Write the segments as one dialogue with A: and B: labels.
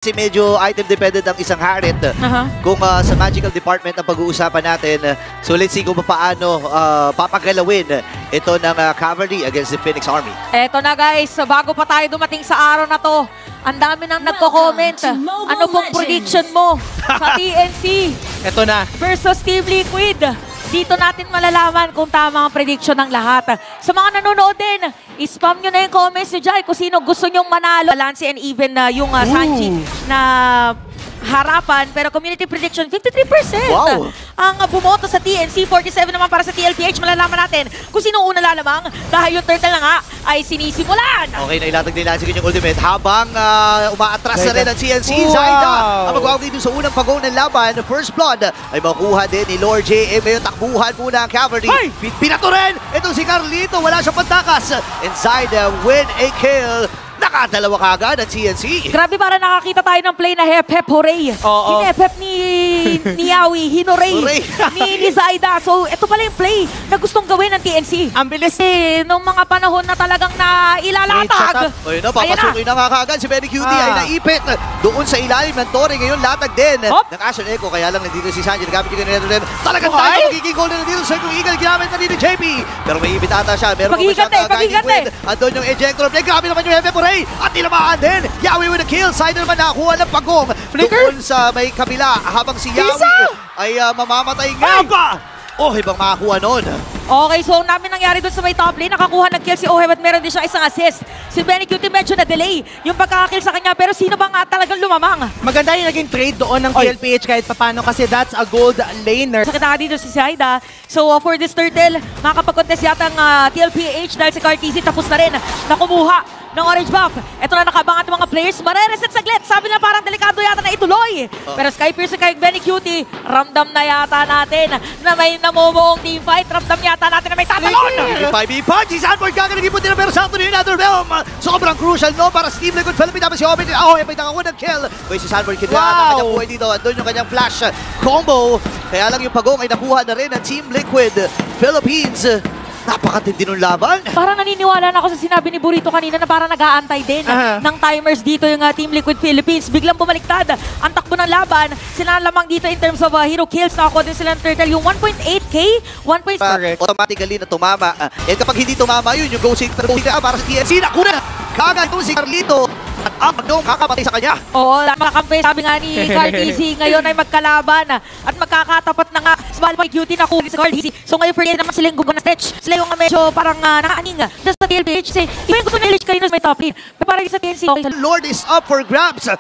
A: Kasi medyo item dependent ang isang Harit. Kung sa magical department ang pag-uusapan natin. So let's see kung paano papagalawin ito ng Cavalry against the Phoenix Army.
B: Eto na guys, bago pa tayo dumating sa araw na to, ang dami nang nagko-comment. Ano pong prediction mo sa TNC
C: Eto na.
B: versus Team Liquid? Dito natin malalaman kung tama ang prediction ng lahat. Sa mga nanonood din, spam nyo na yung comments nyo dyan kung sino gusto nyong manalo. Balance and even yung Sanji na harapan. Pero community prediction, 53%.
A: Wow.
B: Ang bumoto sa TNC, 47 naman para sa TLPH. Malalaman natin kung sino una lalamang dahil yung turtle na nga ay sinisimulan.
A: Okay, nailatag nila sa kanyang ultimate habang umaatras na rin ang CNC.
C: Wow.
A: Zaida ang magwawag dito sa unang pagong ng laban. First blood ay makuha din ni Lord JM. Ngayon takbuhan muna ang Cavalry. Pinato rin itong si Carlito. Wala siyang pantakas. And Zaida win a kill. Nakadalawa kagad ang CNC.
B: Grabe, para nakakita tayo ng play na hep-hep hooray.
C: Oo.
B: Hinep-hep ni Yawi, hinoray ni Zaida. So, ito pala yung play na gustong gawin ng TNC.
C: Ang bilis.
B: Nung mga panahon na talagang nailalatag.
A: Ayun na, papasukin na kagad si Benny Cutie ay naipit doon sa ilalim ng Torre. Ngayon latag din ng Ashen Echo. Kaya lang nandito si Sanji. Nagamit yung ganito rin. Talagang tayo magiging goal na nandito sa Eagle Eagle. Ginamit na dito JP. Pero may ibit ata siya. Meron pa siyang kagiging win. Andun yung ejector play. Grabe naman yung hep-hep hooray. At nilamaan din. Yawi with a kill. Side naman nakakuha ng pagong. Doon sa may kabila. Habang si Yawi ay mamamatay nga. Oh, ibang makakuha nun.
B: Okay, so ang namin nangyari doon sa may top lane, nakakuha ng kill si Oheb at meron din siya isang assist. Si Benny Cutie medyo na-delay yung pagkakakill sa kanya, pero sino ba nga talagang lumamang?
C: Maganda yung naging trade doon ng TLPH kahit papano kasi that's a gold laner.
B: Sakit na dito si Zaida. So for this turtle, makakapag-contest yata ang TLPH dahil si Cartesi tapos na rin na kumuha ng orange buff. Ito na nakabangat ng mga players. Mare-reset saglit. Sabi na parang delikado yata na ituloy. Pero Sky Pierce kay Benny Cutie, ramdam na yata natin na may namumuong team fight. Ramdam yata natin na may tatalon.
A: 5v punch. Si Sanford gaganagin po din pero sa ni Another Realm. Sobrang crucial no para sa Team Liquid Philippines. Tapos si Oben. May nakakuha ng kill. Kaya si Sanford kinuha ang kanyang buhay dito. Andun yung kanyang flash combo. Kaya lang yung pagong ay nakuha na rin ng Team Liquid Philippines. Napakatindi nung laban.
B: Parang naniniwala na ako sa sinabi ni Burrito kanina na parang nag-aantay din ng timers dito yung Team Liquid Philippines. Biglang bumaliktad ang takbo ng laban. Sila lamang dito in terms of hero kills. Nakakuha din sila ng turtle. Yung 1.8k, 1.5.
A: Automatically na tumama. And kapag hindi tumama yun, yung go sector para sa TNC. Nakuna kagad itong si Carlito. At ang pagdong kakapatay sa kanya.
B: Oo, makakampi. Sabi nga ni Cartesi, ngayon ay magkalaban at magkakatapat na nga small point cutie na kuha si Cartesi. So ngayon for naman sila yung gumawa na stretch. Sila yung medyo parang nakaaning. Just sa TLPH, kasi yung gusto na kanina sa may top lane. Pero parang sa TNC.
A: Lord is up for grabs.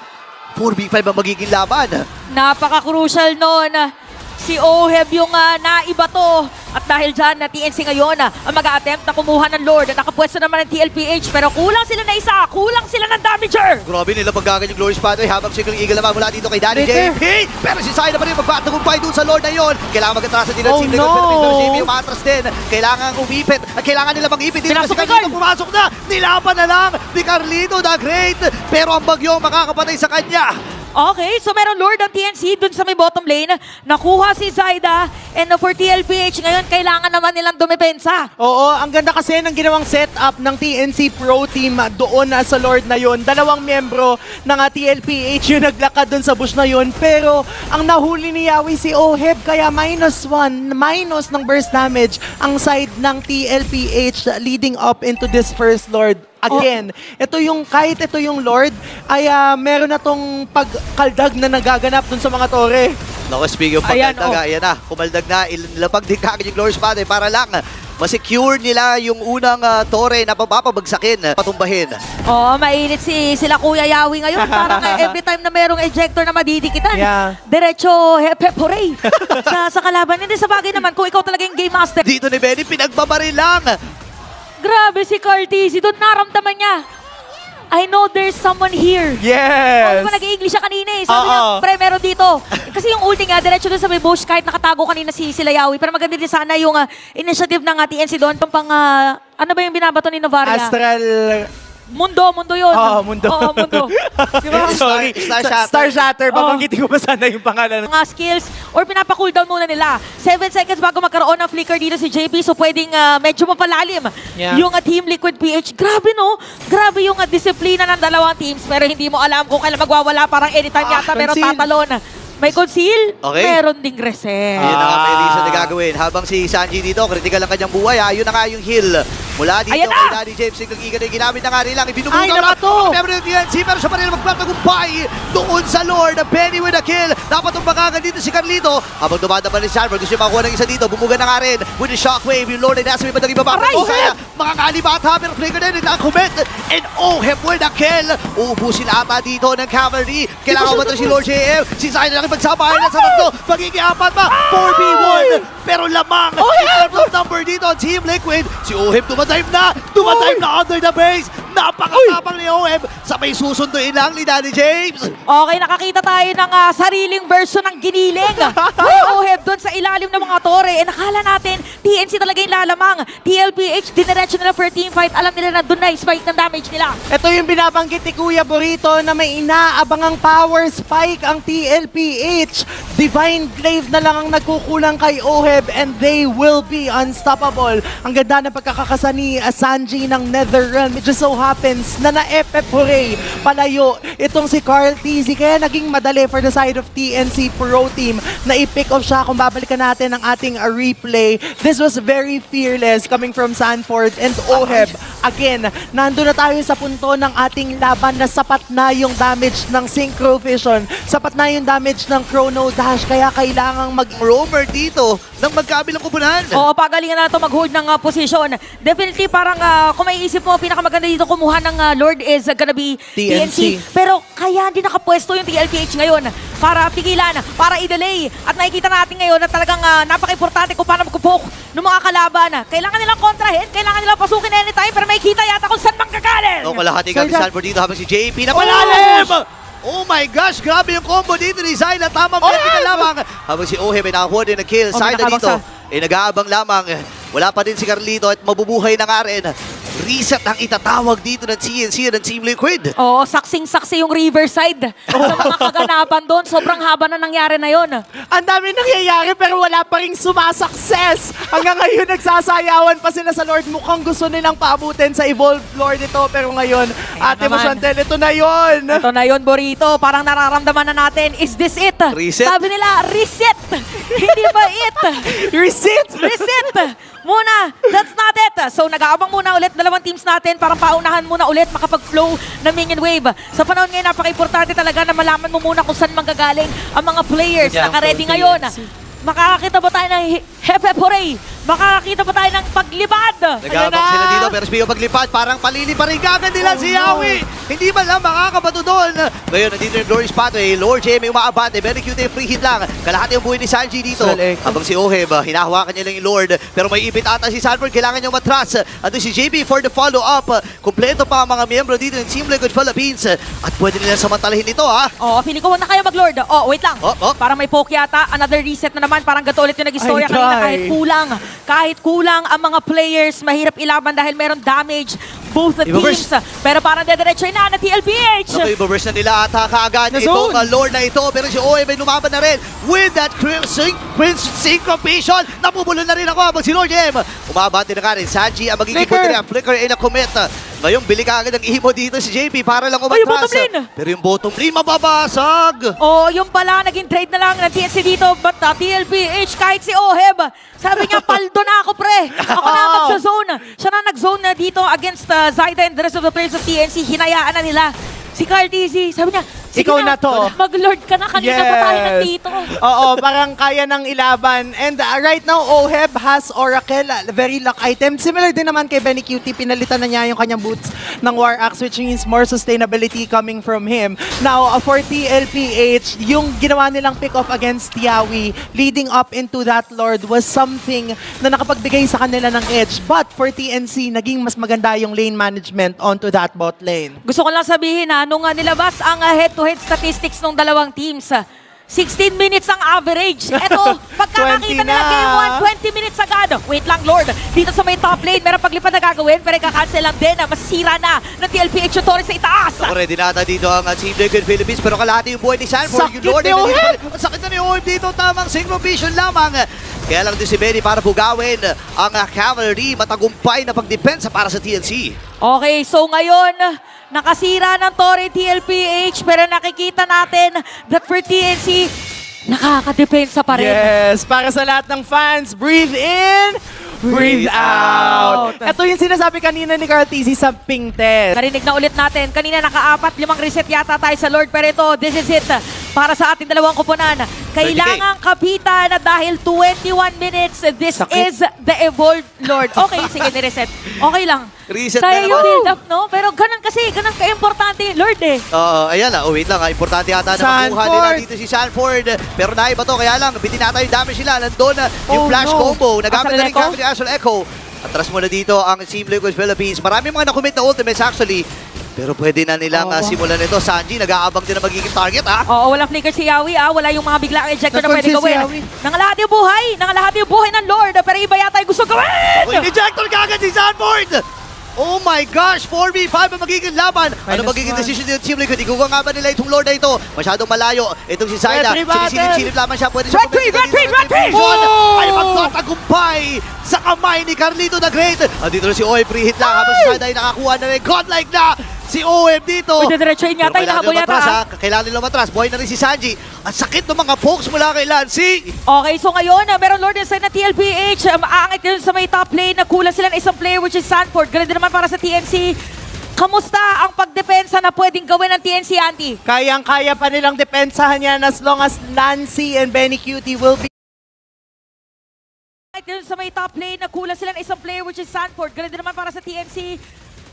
A: 4v5 ang magiging laban.
B: Napaka-crucial nun. Si Oheb yung naibato. At dahil dyan, na TNC ngayon ang mag-a-attempt na kumuha ng Lord. Nakapwesto naman ng TLPH, pero kulang sila na isa. Kulang sila ng damager.
A: Grabe nila pagkagan yung Glorious Pathway habang single eagle naman mula dito kay Danny JP. Pero si Zaida pa rin magpatagumpay dun sa Lord na yun. Kailangan mag-atrasan din ang Team Liquid Philippines. Pero JP umatras din. Kailangan umipit. At kailangan nila mag-ipit din. Si Carlito pumasok na. Nilaban na lang ni Carlito the Great. Pero ang bagyo makakapatay sa kanya.
B: Okay, so meron Lord ang TNC dun sa may bottom lane. Nakuha si Zaida. And for TLPH, ngayon kailangan naman nilang dumepensa.
C: Oo, ang ganda kasi ng ginawang setup ng TNC Pro Team doon sa Lord na yon. Dalawang miyembro ng TLPH yung naglakad doon sa bush na yon. Pero ang nahuli ni Yawi si Oheb, kaya -1, minus ng burst damage ang side ng TLPH leading up into this first Lord. Again, kahit ito yung Lord, ay meron na tong pagkaldag na nagaganap dun sa mga tore.
A: Naku, speaking of pagkaldag, ayan na, kumaldag na, ilapag din kagad yung Glorious Pathway para lang masecure nila yung unang tore na papabagsakin, patumbahin.
B: Oo, mainit sila Kuya Yawi ngayon. Parang every time na merong ejector na madidikitan, diretso hep-hep hooray sa kalaban. Hindi sa bagay naman, kung ikaw talaga yung game master.
A: Dito ni Benny, pinagbabaril lang.
B: Grabe si Cartesi, doon naramdaman niya. I know there's someone here.
C: Yes!
B: Oo, nag-i-English siya kanina eh. Sabi niya, pre, meron dito. Kasi yung ulti nga, diretso doon sa may bush, kahit nakatago kanina sila Yawi. Pero maganda din sana yung initiative ng TNC doon. Pang ano ba yung binabato ni Novaria?
C: Astral
B: Mundo yun.
C: Oo, mundo.
B: Oo, mundo. Diba?
C: Sorry.
A: Star Shatter.
C: Star Shatter.
B: Oo.
C: Babanggitin ko pa sana yung pangalan.
B: Mga skills or pinapa-cooldown muna nila. 7 seconds bago magkaroon ng flicker dito si JP, so pwedeng medyo mapalalim yung Team Liquid PH. Grabe no? Grabe yung disiplina ng dalawang teams, pero hindi mo alam kung kailan magwawala. Parang anytime yata meron
C: conceal.
B: tatalon. May conceal,
A: Okay.
B: meron ding reset.
A: Yun na nga may reason na gagawin. Habang si Sanji dito, critical ang kanyang buhay. Yun na nga yung heal. Mula dito
B: Ayan
A: kay
B: na!
A: Daddy James, siglang igan ay ginamit na nga rin lang.
C: Ay,
A: Ibinubugaw na
C: nakato!
A: Member ng TNC, pero siya pa rin magpapagtagumpay doon sa Lord. Benny with a kill. Dapat ang bakagan dito si Carlito. Habang dumadaban ni Sanford, gusto niya makakuha ng isa dito. Bumuga na nga rin with the shockwave. Yung Lord ay nasa may bandang ibaba.
B: Aray!
A: O kaya, mga kalibata, pero flicker din. Nag-commit. And Oheb with a kill. Uubusin ata dito ng cavalry. Kailangan ba si Lord JM? Si Zion na nakipagsabahan na sa tatlo. Magiging apat pa. 4v1. Pero lamang. In terms of number dito, Team Liquid. Si Oheb tumadive na. Tumadive na under the base. Napakatapang ni Oheb. Sa may susunduin lang ni Daddy James.
B: Okay, nakakita tayo ng sariling version ng giniling. Oheb doon sa ilalim ng mga tore. Eh, nakala natin, TNC talaga yung lalamang. TLPH, diniretso nila for team fight. Alam nila na doon na spike ng damage nila.
C: Ito yung binabanggit ni Kuya Burrito na may inaabangang power spike ang TLPH. Divine Glaive na lang ang nagkukulang kay Oheb and they will be unstoppable. Ang ganda ng pagkakakasa ni Sanji ng Netherrealm. It just so happens na na-FF hooray palayo itong si Carl TZ. Kaya naging madali for the side of TNC Pro Team na i-pick off siya. Kung babalikan natin ang ating replay, this was very fearless coming from Sanford and Oheb. Again, nandun na tayo sa punto ng ating laban na sapat na yung damage ng Synchro Vision. Sapat na yung damage ng Chrono Dash. Kaya kailangang
A: Roamer dito ng magkabilang kupunan.
B: Oo, pagalingan na ito mag-hold ng posisyon. Definitely parang kung may isip mo, pinakamaganda dito kumuha ng Lord is gonna be TNC. Pero kaya hindi nakapwesto yung TLPH ngayon para pigilan, para i-delay. At nakikita natin ngayon na talagang napaka-importante kung paano mag-poke ng mga kalaban. Kailangan nilang kontrahin, kailangan nilang pasukin anytime, pero may kita yata kung saan manggagaling.
A: O kalahati ka si Sanford dito habang si JP na
C: Oh!
A: palalim! Oh my gosh, grabe yung combo dito ni Zyla. Tamang vertical lamang. Habang si Oheb ay nakakuha din na kill. Zyla
B: nakabang
A: dito
B: sa-
A: ay nag-aabang lamang. Wala pa din si Carlito at mabubuhay na nga rin. Reset ang itatawag dito ng TNC ng Team Liquid.
B: Oo, saksing-saksi yung Riverside sa mga kaganapan doon. Sobrang haba na nangyari na yon.
C: ang dami nangyayari pero wala pa rin sumasakses. Hanggang ngayon nagsasayawan pa sila sa Lord. Mukhang gusto nilang paabutin sa Evolved Lord ito. Pero ngayon, Ate mo
B: naman.
C: Chantel, ito na yon.
B: Ito na yon, Burrito. Parang nararamdaman na natin, is this it?
A: Reset?
B: Sabi nila, reset! Hindi ba it?
C: Reset!
B: Reset! Muna, that's not it. So nag-aabang muna ulit dalawang teams natin, parang paunahan muna ulit makapag-flow ng minion wave. Sa panahon ngayon, napaka-importante talaga na malaman mo muna kung saan manggagaling ang mga players. Naka-ready ngayon. Makakakita ba tayo ng Hepe Hooray? Makakakita ba tayo ng paglibad?
A: Nag-aabang sila dito pero speaking of paglipad, parang palili pa rin kagad nila si Yawi. Hindi ba lang makakabato doon? Ngayon, nandito yung Glorious Pathway. Lord J may umaabante. Very cute yung free hit lang. Kalahati yung buhay ni Sanji dito. Habang si Oheb, hinahawakan niya lang yung Lord. Pero may ipit ata si Sanford. Kailangan niyang matras. At si JB for the follow-up. Kompleto pa ang mga miyembro dito ng Team Liquid Philippines. At pwede nila samantalahin ito, ha?
B: Oh, feeling ko na kayo mag-Lord. Oh, wait lang. Parang may poke yata. Another reset na naman. Parang gato ulit yung nag-istorya
C: Ay,
B: kanina.
C: try.
B: Kahit kulang ang mga players, mahirap ilaban dahil meron damage both the teams. Pero parang dediretso na TLPH.
A: Okay, reverse na nila ata kaagad
C: Na
A: itong
C: zone.
A: Lord na ito. Pero si Oheb ay lumaban na rin with that syncopation. Napubulo na rin ako habang si Lord M. Umabante na ka rin. Sanji ang magiging
C: Flicker.
A: punta niya. Flicker ay na-commit. Ngayon, bili ka agad ang imo dito si JP para lang
B: Ay, yung
A: umatras.
B: bottom lane.
A: Pero yung bottom lane mababasag.
B: Oh, yung pala, naging trade na lang ng TNC dito. But TLPH, kahit si Oheb, sabi niya, paldo na ako, pre. Ako na magsa-zone. Siya na nag-zone na dito against Zyda and the rest of the players of TNC. Hinayaan na nila. Si Carl TZ, sabi niya, sige
C: Ikaw na to.
B: Mag-lord ka na, kanina pa tayo nandito.
C: Oo, parang kaya ng ilaban. And right now, Oheb has Oracle, very luck item. Similar din naman kay Benny Cutie, pinalitan na niya yung kanyang boots ng War Axe, which means more sustainability coming from him. Now, for TLPH, yung ginawa nilang pick-off against Yawi, leading up into that Lord was something na nakapagbigay sa kanila ng edge. But for TNC, naging mas maganda yung lane management onto that bot lane.
B: Gusto ko lang sabihin nung nilabas ang head-to-head statistics ng dalawang teams, 16 minutes ang average. Eto, pagkakakita
C: 20
B: nila
C: na.
B: game 1, 20 minutes agad. Wait lang, Lord. Dito sa may top lane, meron paglipad na gagawin, pero kakancel lang din. Masisira na ng TLPH yung Torres sa itaas.
A: Ako, ready nata dito ang Team Liquid Philippines, pero kalahati yung buhay ni Sanford.
C: Sakit
A: Yung Lord,
C: ni Oheb!
A: ang sakit na ni Oheb dito, tamang single vision lamang. Kaya lang din si Benny para bugawin ang cavalry, matagumpay na pagdepensa para sa TNC.
B: Okay, so ngayon, nakasira ng Torre TLPH, pero nakikita natin that for TNC, nakakadepensa pa rin.
C: Yes, para sa lahat ng fans, breathe in, breathe out. Ito yung sinasabi kanina ni Carl TZ sa ping test.
B: Narinig na ulit natin. Kanina naka-4, 5 reset yata tayo sa Lord. Pero ito, this is it. Para sa ating dalawang kuponan. Kailangang kapitan na dahil 21 minutes. This
C: Sakit.
B: is the evolved Lord. Okay, sige, ni-reset. Okay lang.
A: Reset
B: Kaya
A: na
B: yung
A: naman.
B: build up, no? Pero ganun kasi, ganun ka-importante yung Lord eh.
A: Ayan na, wait lang, importante yata na makuha nila dito si Sanford. Pero naiba to, kaya lang, bitinata yung damage nila. Nandun yung flash combo. Nagamit na rin
B: Echo?
A: kami ni Astral Echo. Atras muna dito ang Team Liquid Philippines. Marami mga nakomit na ultimates actually. Pero pwede na nilang simulan ito. Sanji, nag-aabang din na magiging target, ha?
B: Oo, walang flicker si Yawi, wala yung mga bigla ejector na pwede
C: Napansin si
B: gawin.
C: Yawi.
B: Nangalahati yung buhay, nangalahati yung buhay ng Lord. Pero iba yata yung gusto gawin!
A: Uy, ejector kagad si Sanford! Oh my gosh, 4v5 ang magiging laban. Ano
C: Minus
A: magiging
C: one.
A: decision ng Team Liquid? Iguga nga ba nila itong Lord na ito? Masyadong malayo. Itong si Zaida,
C: Red battle!
A: sinisilip-silip lamang siya. Pwede siya
B: Red tree, red tree, red tree!
A: Ay magtatagumpay sa kamay ni Carlito the Great. Andito na si Oem, free hit lang. Habang si Zaida ay nakakuha na rin. Godlike na si Oem dito.
B: Uy, didiretsuhin yata,
A: Pero
B: inahabol yata, ha?
A: Kailangan nila matras. Buhay na rin si Sanji. Ang sakit ng mga pokes mula kay Lancy.
B: Okay, so ngayon, meron Lord inside na TLPH. Maangit yun sa may top lane. Nakulang sila ng isang player which is Sanford. Ganun din naman para sa TNC. Kamusta ang pagdepensa na pwedeng gawin ng TNC, Auntie?
C: Kayang-kaya pa nilang depensahan yan as long as Nancy and Benny Cutie will be
B: Maangit yun sa may top lane. Nakulang sila ng isang player which is Sanford. Ganun din naman para sa TNC.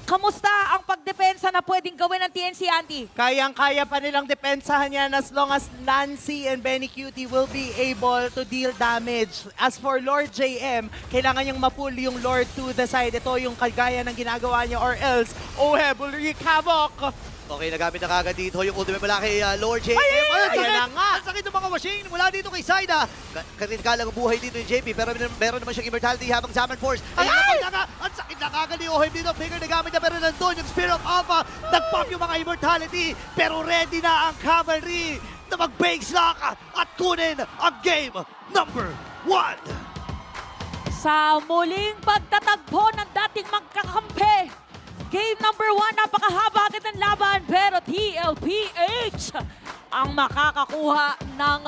B: Kamusta ang pagdepensa na pwedeng gawin ng TNC, Auntie?
C: Kayang-kaya pa nilang depensahan yan as long as Nancy and Benny Cutie will be able to deal damage. As for Lord JM, kailangan niyang mapull yung Lord to the side. Ito yung kagaya ng ginagawa niya or else Oheb will wreak havoc.
A: Okay, nagamit na kagad dito yung ultimate mula kay Lord JM.
C: Ayan
A: sakit!
C: na nga.
A: Ang sakit ng mga machine mula dito kay Zaida. Karinkalang buhay dito yung JP pero meron naman siyang immortality habang Zaman Force. Ayan na nga, ang sakit na kagad ni Oheb dito. Figure nagamit na pero nandun yung Spirit of Alpha. Nag-pop yung mga immortality pero ready na ang cavalry na mag-base lock at kunin ang game number 1.
B: Sa muling pagtatagpo ng dating magkakampi, game number 1, napakahaba agad ng laban, pero TLPH ang makakakuha ng